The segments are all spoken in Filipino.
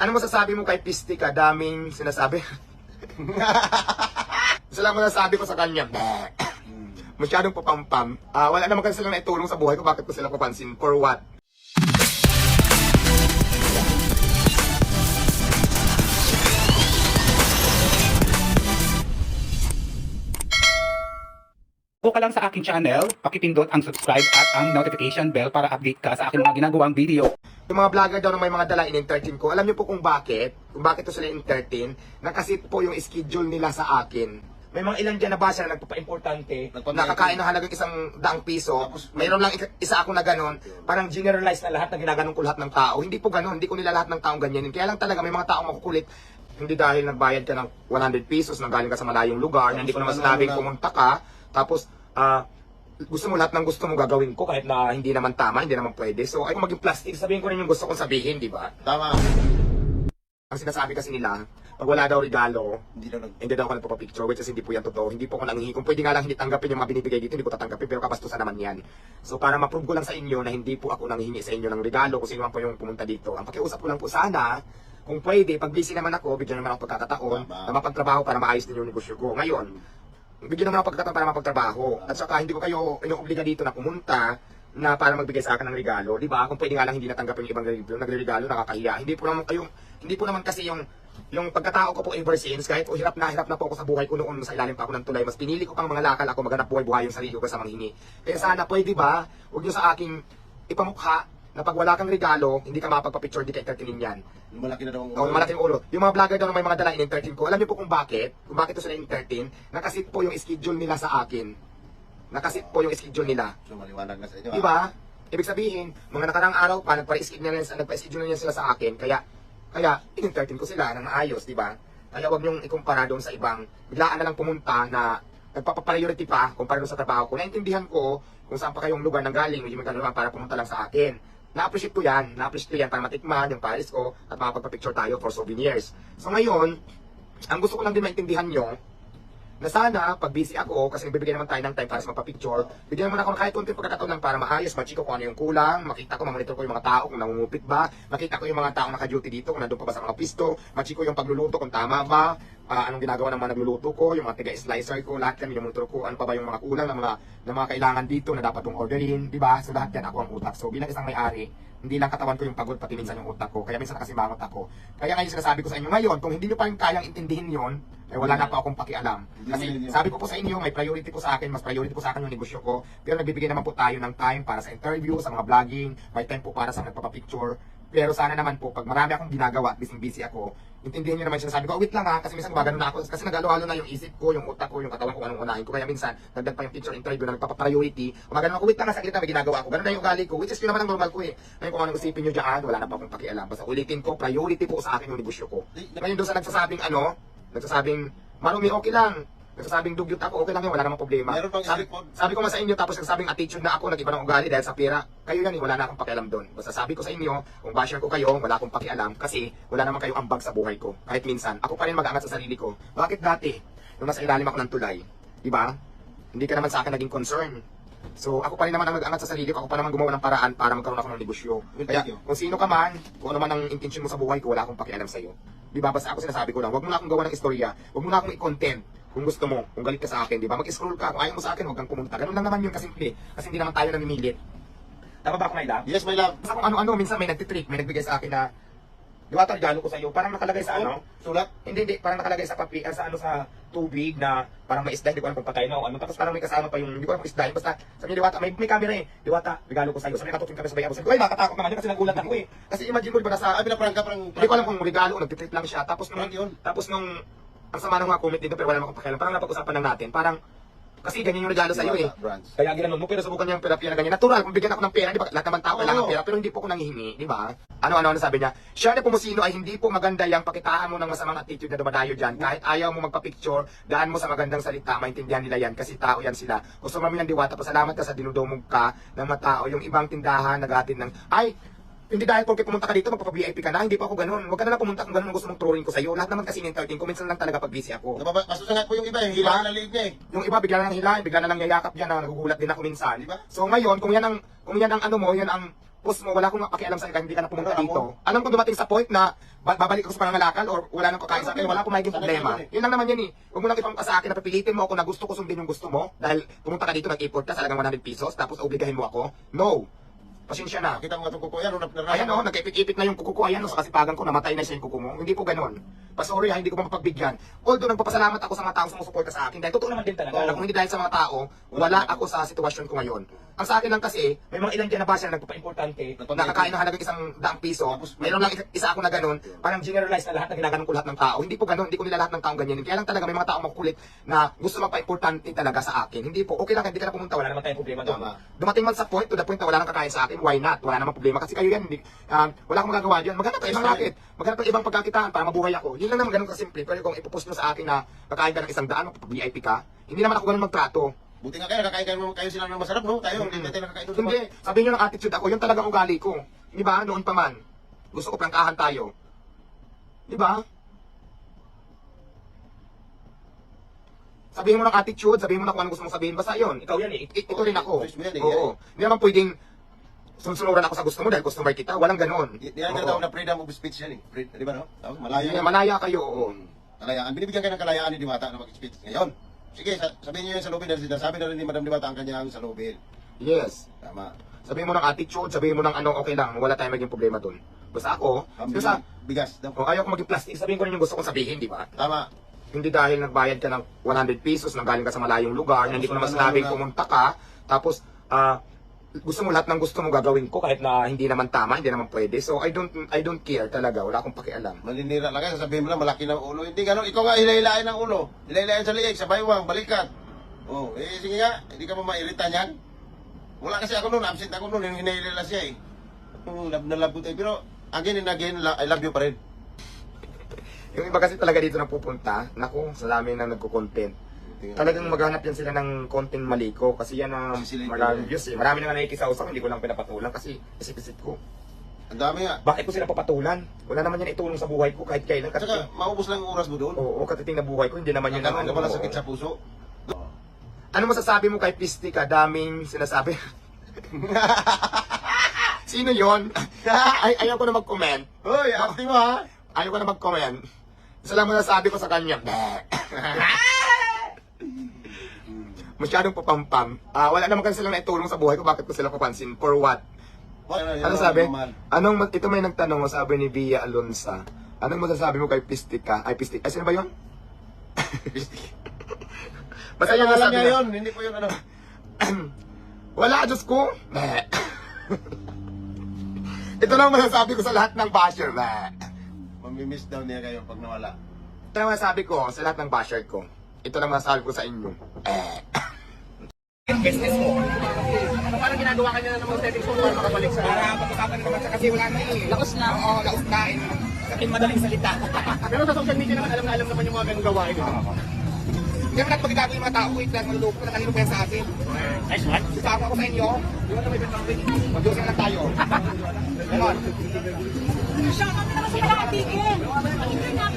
Ano masasabi mo kay Pisti ka? Daming sinasabi. Isa lang masasabi ko sa kanya. Masyadong papampam. Wala naman kasi silang naitulong sa buhay ko. Bakit ko sila papansin? For what? Kung ka lang sa aking channel, pakipindot ang subscribe at ang notification bell para update ka sa aking mga ginagawang video. Yung mga vlogger daw na may mga dala in-entertain ko, alam niyo po kung bakit to sila in-entertain? Nakasit po yung schedule nila sa akin. May mga ilan dyan na basa na nagpapa-importante, nakakain ng halagang ₱100. Mayroon lang isa ako na ganon, parang generalize na lahat na ginaganon ko lahat ng tao. Hindi po ganon, hindi ko nila lahat ng taong ganyanin. Kaya lang talaga may mga taong makukulit, hindi dahil nagbayad ka ng ₱100, nanggaling ka sa malayong lugar, hindi ko naman sinabing pumunta ka, tapos gusto mo lahat ng gusto mo gagawin ko kahit na hindi naman tama, hindi naman pwede. So ay kung maging plastic, sabihin ko rin yung gusto kong sabihin, di ba? Tama. Ang sinasabi kasi nila, pag wala daw regalo, Hindi hindi daw ako nagpapapicture, which is hindi po yan totoo. Hindi po ako nanghihingi. Kung pwede nga lang hindi tanggapin yung mga binibigay dito, hindi ko tatanggapin, pero kabastusan naman yan. So para ma-prove ko lang sa inyo na hindi po ako nanghihingi sa inyo ng regalo kung sino man po yung pumunta dito. Ang pakiusap ko lang po sana, kung pwede, pag busy naman ako, bigyan naman ako pagkakataon na mapagtrabaho para maayos din yung negosyo ko. Ngayon, bigyan naman ako pagkakataon para mapagtrabaho. At saka hindi ko kayo inuobliga dito na pumunta na para magbigay sa akin ng regalo, di ba? Kung pwede nga lang hindi natanggapin yung ibang nagre-regalo, nakakahiya. Hindi po naman kasi yung pagkatao ko po ever since, kahit po hirap na po ako sa buhay ko noon sa ilalim pa ako ng tulay, mas pinili ko pang mga lakal ako maghanap buhay yung sarili ko sa manghingi. Kaya sana pwede ba, huwag nyo sa aking ipamukha na pag wala kang regalo, hindi ka mapagpa-picture, di ka entertainin yan. Malaki na daw ang Oo, malaki yung ulo. Yung mga vlogger daw na may mga dala in-entertain ko, alam niyo po kung bakit to sila in-entertain? Nakasit po yung schedule nila sa akin. Nakasit po yung schedule nila. So, maliwanag na sa inyo. Diba? Ibig sabihin, mga nakarang araw pa, nagpa-schedule na sila sa akin, kaya in-entertain ko sila ng maayos, diba? Kaya wag niyong ikumpara doon sa ibang, biglaan na lang pumunta na nagpapa-priority pa kumpara doon sa trabaho ko. Naintindihan ko kung saan pa kayong lugar nang galing, medyo magkano para pumunta lang sa akin. Na-appreciate ko yan para matikman yung Paris ko at makapagpa-picture tayo for souvenirs. So ngayon, ang gusto ko lang din maintindihan nyo, na sana, pag busy ako, kasi nagbibigay naman tayo ng time para sa magpa-picture, bigyan naman ako ng kahit konting pagkakataon lang para maayos, machiko kung ano yung kulang, makita ko, mamonitor ko yung mga tao kung nangungupit ba, makita ko yung mga taong naka-duty dito, kung nandun pa ba sa mga pisto, machiko yung pagluluto kung tama ba, anong ginagawa ng mga nagluluto ko, yung mga tiga-slicer ko, lahat yan, minumonitor ko, ano pa ba yung mga kulang ng mga kailangan dito na dapat kong orderin, di ba? So lahat yan ako ang utak. So bilang isang may-ari, hindi lang katawan ko yung pagod, pati minsan yung utak ko. Kaya minsan nakasimangot ako. Kaya ngayon sinasabi ko sa inyo ngayon, kung hindi nyo pa rin kayang intindihin yon, eh wala na pa akong pakialam. Kasi sabi ko po sa inyo, may priority po sa akin, mas priority po sa akin yung negosyo ko. Pero nagbibigay naman po tayo ng time para sa interview, sa mga vlogging, may time po para sa nagpapapicture. Pero sana naman po, pag marami akong ginagawa, busy ako, intindihin nyo naman siya. Sabi ko, wait lang ha, kasi minsan gumagano na ako. Kasi nagalo-halo na yung isip ko, yung utak ko, yung katawan ko, anong unahin ko. Kaya minsan, dagdag pa yung picture interview na nagpapa-priority. Gumagano ako, wait lang ha, saglit na may ginagawa ako. Ganun na yung ugali ko, which is yun naman ang normal ko eh. Ngayon kung anong isipin nyo dyan, wala na pa akong pakialam. Basta ulitin ko, priority po sa akin yung negosyo ko. Ngayon doon sa nagsasabing, marumi okay lang. Nagsasabing dugyot ako, okay lang yun, wala namang problema. Meron pang Sabi ko nga sa inyo, tapos nagsasabing attitude na ako, nag-iba ng ugali dahil sa pera. Kayo yan, wala na akong pakialam doon. Basta sabi ko sa inyo, kung basher ko kayo, wala akong pakialam kasi wala naman kayong ambag sa buhay ko. Kahit minsan, ako pa rin mag-aangat sa sarili ko. Bakit dati, nung nasa ilalim ako ng tulay, diba? Hindi ka naman sa akin naging concern. So ako pa rin naman ang mag-aangat sa sarili ko, ako pa naman gumawa ng paraan para magkaroon ako ng negosyo. Kaya kung sino ka man, kung ano man ang intention mo sa buhay ko, wala akong pakialam sa iyo. Diba? Basta ako sinasabi ko lang, wag mo na akong gawa ng istorya, wag mo na akong i-content. Kung gusto mo, kung galit ka sa akin, di ba? Mag-scroll ka. Kung ayaw mo sa akin, huwag kang pumunta. Ganun lang naman yun kasimple. Kasi hindi naman tayo namimilit. Tama ba ako, my love? Yes, my love. Basta kung ano-ano, minsan may nagtitrick, may nagbigay sa akin na, di ba ito, regalo ko sa iyo. Parang nakalagay sa ano? Sulat? Hindi. Parang nakalagay sa papi, sa tubig na parang may isda, hindi ko alam kung patay na o ano. Tapos parang may kasama pa yung, hindi ko alam kung isda. Basta sabi niya, Diwata, may camera eh. Diwata, regalo ko sa iyo. Sabi niya, katutin kami sa bayabo. Sabi ko, ay, nakatakot naman yun kasi nagulat ako eh. Kasi imagine mo, di ba, nasa, Pinaparang ka, parang... hindi ko alam kung regalo, nagtitrick lang siya. Tapos nung ang sama ng mga comment dito pero wala namang pakialam. Parang napag-usapan lang natin. Parang, kasi ganyan yung regalo sa iyo eh. Brands. Kaya ginanon mo, pero subukan niya yung pera-pera na ganyan. Natural, kung bigyan ako ng pera, di ba? Lahat naman tao kailangan pera, pero hindi po ako nanghihingi, di ba? Ano sabi niya? Siya na pumusino ay hindi po maganda yung pakitaan mo ng masamang attitude na dumadayo dyan. Kahit ayaw mo magpa-picture, daan mo sa magandang salita, maintindihan nila yan kasi tao yan sila. Gusto mami ng Diwata, pasalamat ka sa dinudumog ka ng mga tao. Yung ibang tindahan, naghatid ng, ay, hindi dahil porque pumunta ka dito, magpapa-VIP ka na, hindi pa ako ganun. Huwag ka na lang pumunta kung ganun ang gusto mong turuin ko sa'yo. Lahat naman kasi in-entertain ko, minsan lang talaga pag busy ako. Masusungat po yung iba eh. Diba? Hilaan na liig niya eh. Yung iba bigla na lang hilahin, bigla na lang yayakap yan, nagugulat din ako minsan. Diba? So ngayon, kung yan ang ano mo, yan ang post mo, wala akong pakialam sa hindi ka na pumunta dito. Alam ko dumating sa point na babalik ako sa pangangalakal or wala nang kakain sa akin, wala akong magiging problema. Yun lang naman yun eh. Huwag mo lang ipampa sa akin na papilitin mo ako na gusto ko sundin yung gusto mo dahil pumunta ka dito, nag-import ka sa halagang 100 pesos, tapos obligahin mo ako. No. Pasensya na. Kita mo nga itong kuko yan, Ayan o, nagkaipit-ipit na yung kuko ko. Ayan o, sa kasipagan ko, namatay na siya yung kuko mo. Hindi po ganun. Pasorry ha, hindi ko pa mapagbigyan. Although nagpapasalamat ako sa mga taong sumusuporta sa akin. Dahil totoo naman din talaga. Oo. Kung hindi dahil sa mga tao, wala ako sa sitwasyon ko ngayon. Ang sa akin lang kasi, may mga ilan dyan na basa na nagpapa-importante, nakakain ng halagang 100 piso, mayroon lang isa ako na ganun, parang generalize na lahat na ginaganon ko lahat ng tao. Hindi po ganun, hindi ko nila lahat ng taong ganyan. Kaya lang talaga may mga taong makukulit na gusto magpa-importante talaga sa akin. Hindi po, okay lang, hindi ka na pumunta, wala naman tayong problema doon. Tama. Dumating man sa point, to the point na wala nang kakain sa akin, why not? Wala namang problema. Kasi kayo yan, hindi, wala akong magagawa dyan. Maghanap ng ibang racket, maghanap ng ibang pagkakitaan para mabuhay ako. Yun lang naman ganun kasimple. Pero kung ipopost mo sa akin na kakain ka ng 100, VIP ka, hindi naman ako ganun magtrato. Buti nga kayo, nakakain kayo sila ng masarap, no? Tayo, hindi natin nakakain doon. Hindi, sabihin nyo ng attitude ako, yun talagang ugali ko. Di ba? Noon pa man. Gusto ko prangkahan tayo. Di ba? Sabihin mo ng attitude, sabihin mo na kung ano gusto mong sabihin. Basta yun, ikaw yan eh. Ito rin ako. Choice mo yan eh. Oo. Hindi naman pwedeng sunsunuran ako sa gusto mo dahil customer kita. Walang ganon. Yan ang tawag na freedom of speech yan eh. Di ba, no? Tawag, malaya. Malaya kayo, oo. Kalayaan. Binibigyan kayo ng kalayaan ni Diwata na mag-speech ngayon. Sige, sabihin niyo yun sa lobby dahil sinasabi na rin ni Madam Diwata ang kanyang sa lobby. Yes. Tama. Sabihin mo ng attitude, sabihin mo ng ano, okay lang. Wala tayong maging problema dun. Basta ako, basta, Bigas. kung ayaw ko maging plastic, sabihin ko rin yung gusto kong sabihin, di ba? Tama. Hindi dahil nagbayad ka ng 100 pesos, nang galing ka sa malayong lugar, na hindi ko naman sinabing pumunta ka, tapos, gusto mo lahat ng gusto mo gagawin ko kahit na hindi naman tama, hindi naman pwede. So I don't care talaga, wala akong pakialam. Maninira lang kayo, sasabihin mo lang malaki ng ulo. Hindi gano'n, ikaw nga hilailain ng ulo. Hilailain sa liig, sa baywang, balikat. Oh, sige nga, hindi ka pa mairita niyan. Wala kasi ako noon, absent ako noon, yung hinailala siya eh. Love na love ko tayo. Pero again and again, I love you pa rin. Yung iba kasi talaga dito napupunta, naku, sa dami na nagko-content. Talagang maghanap yan sila ng konting maliko kasi yan ang maraming views eh. Marami na nga nakikisausap, hindi ko lang pinapatulan kasi isip-isip ko. Ang dami nga. Bakit ko sila papatulan? Wala naman yan itulong sa buhay ko kahit kailan. At saka, maubos lang ang oras mo doon. Oo, katiting na buhay ko, hindi naman yun Nagkaroon ka pala oo. sakit sa puso. Ano masasabi mo kay Pistika? Daming sinasabi. Sino yon? Ayaw ko na mag-comment. Hoy, acting mo ha? Ayaw ko na mag-comment. Isa lang masasabi ko sa kanya. Masyadong papampam. Wala naman kasi silang naitulong sa buhay ko. Bakit ko sila papansin? For what? Ano sabi? Ito may nagtanong, sabi ni Via Alonsa. Anong masasabi mo kay Pistika? Ay, Pistika. Ay, sino ba yun? Basta yan Alam nasabi niya na. yun, hindi po yun ano. Wala, Diyos ko. Ito lang masasabi ko sa lahat ng basher. Mamimiss daw niya kayo pag nawala. Ito lang masasabi ko sa lahat ng basher ko. Ito lang masasabi ko sa inyo. Yung business mo. Parang ginagawa ka niya na ng mga stepping stone para makabalik sa... Para pag-usapan naman siya kasi wala na eh. Laos na. Oo, laos na. Sa madaling salita. Pero sa social media naman, alam naman yung mga ganung gawain. Hindi naman natin pagkagawa yung mga tao. Wait lang, maluloko na kanino pa yan sa atin. Nice one. Sasama ako sa inyo. Di ba na may bentang mag-usap lang tayo. Ganon. Siya kami naman sila nakatigil.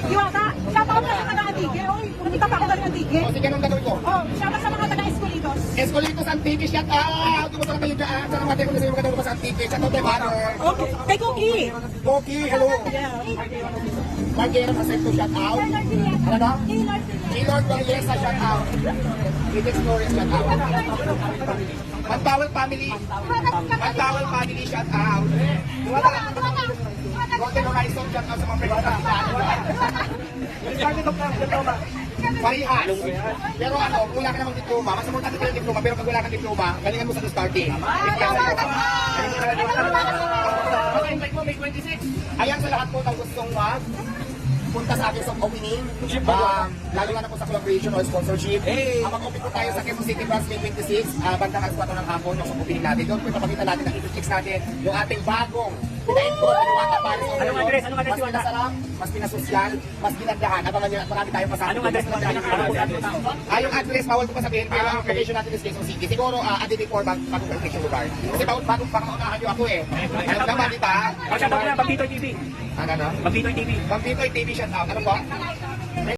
Diwata, siya pa kami naman nakatigil. Oy, hindi ka pa ako nakatigil. O, sige, anong gagawin ko? Oh, siya pa sa mga taga-escolitos. Escolitos Antique, shout out! Kumusta na kayo dyan? Sana natin kung sa'yo magandang sa Antique. Shout out kay Mother. Okay, kay Cookie. Koki, hello. Margera Masecto, shout out. Ano na? Gaylord Valdesa, shout out. Phoenix Flores, shout out. Manbawal family. Manbawal family, shout out. Golden Horizon, shout out sa mga friends natin. Parihas. Pero ano, kung wala ka namang diploma, mas important dito yung diploma, pero pag wala kang diploma, galingan mo sa starting. Invite mo, May 26. Ayan sa lahat po ng gustong punta sa akin sa opening. Lalo na po sa collaboration or sponsorship. Mag-open po tayo sa Quezon City Branch May 26, bandang alas 4 ng hapon yung sa opening natin. Doon po ipapakita natin ang introduce natin yung ating bagong pinaintro, Piniwata Paris. Anong address? Mas pinasarap, mas pinasosyal, mas ginandahan. Abangan nyo, marami tayong pasama. Anong address? Yung address, bawal ko pa sabihin, pero ang location natin is Quezon City. Siguro, a day before, bagong location lugar. Kasi bagong pangunahan nyo ako eh. Alam naman, di ba? Pagkatapos na, Pampitoy TV. Ano? Pampitoy TV. Pampitoy TV, shout out. Ano ba?